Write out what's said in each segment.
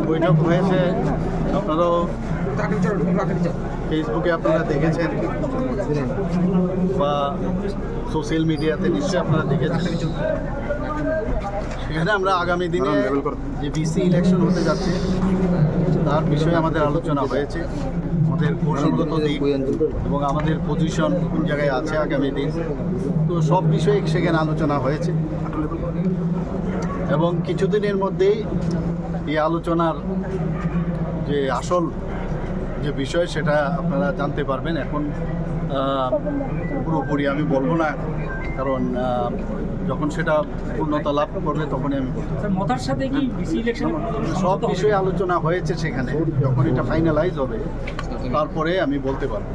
বৈঠক হয়েছে, আপনারাও ফেসবুকে আপনারা দেখেছেন বা সোশ্যাল মিডিয়াতে নিশ্চয়ই আপনারা দেখেছেন। সেখানে আমরা আগামী দিনে যে বিসি ইলেকশন হতে যাচ্ছে তার বিষয়ে আমাদের আলোচনা হয়েছে, আমাদের কৌশলগত দিক এবং আমাদের পজিশন কোন জায়গায় আছে আগামী দিন, তো সব বিষয়ে সেখানে আলোচনা হয়েছে এবং কিছুদিনের মধ্যেই এই আলোচনার যে আসল যে বিষয় সেটা আপনারা জানতে পারবেন। এখন পুরোপুরি আমি বলবো না, কারণ যখন সেটা পূর্ণতা লাভ করবে তখনই আমি বলবো। মতার সাথে কি বিসি ইলেকশন সব বিষয়ে আলোচনা হয়েছে সেখানে, যখন এটা ফাইনালাইজ হবে তারপরে আমি বলতে পারবো।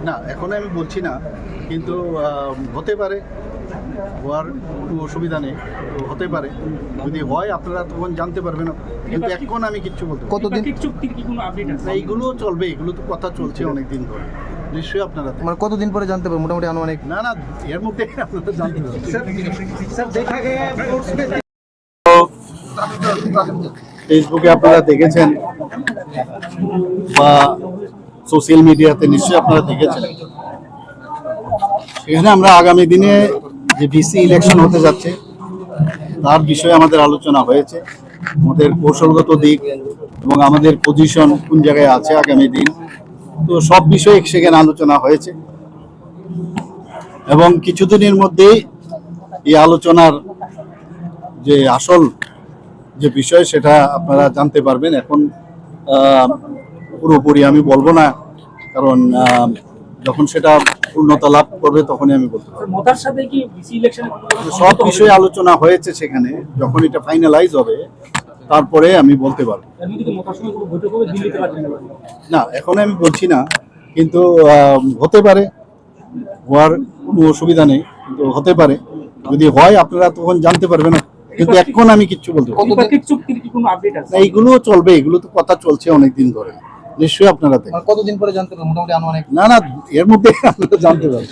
না, এখন আমি বলছি না, কিন্তু হতে পারে, হওয়ার কোনো অসুবিধা নেই, তো হতে পারে। যদি হয় আপনারা তখন জানতে পারবেন, কিন্তু এখন আমি কিচ্ছু বলতে পারবো না। কতদিন চুক্তির কি কোনো আপডেট আছে? এইগুলোও চলবে, এগুলো তো কথা চলছে অনেক দিন ধরে, নিশ্চয়ই আপনারা মানে কতদিন পরে জানতে পারবেন মোটামুটি আনুমানিক? না না, এর মধ্যে আপনারা জানতে পারবেন। ফেসবুকে আপনারা দেখেছেন বা সোশ্যাল মিডিয়াতে নিশ্চয়ই আপনারা দেখেছেন। সেখানে আমরা আগামী দিনে যে বিসি ইলেকশন হতে যাচ্ছে তার বিষয়ে আমাদের আলোচনা হয়েছে, আমাদের কৌশলগত দিক এবং আমাদের পজিশন কোন জায়গায় আছে আগামী দিন, তো সব বিষয়ে সেখানে আলোচনা হয়েছে এবং কিছুদিনের মধ্যেই এই আলোচনার যে আসল যে বিষয় সেটা আপনারা জানতে পারবেন। এখন পুরোপুরি আমি বলবো না, কারণ যখন সেটা পূর্ণতা লাভ করবে তখনই আমি বলতে পারবো। মতার সাথে কি বিসি ইলেকশন সব বিষয়ে আলোচনা হয়েছে সেখানে, যখন এটা ফাইনালাইজ হবে তারপরে আমি বলতে পারবো। না, এখন আমি বলছি না, কিন্তু হতে পারে, হওয়ার কোনো অসুবিধা নেই, কিন্তু হতে পারে। যদি হয় আপনারা তখন জানতে পারবেন, কিন্তু এখন আমি কিচ্ছু বলতে পারবো না। চুক্তির কি কোনো আপডেট আছে? এইগুলোও চলবে, এগুলো তো কথা চলছে অনেক দিন ধরে, নিশ্চয়ই আপনারা দেখেন। কতদিন পরে জানতে পারবেন মোটামুটি আনুমানিক? না না, এর মধ্যে আপনারা জানতে পারবেন।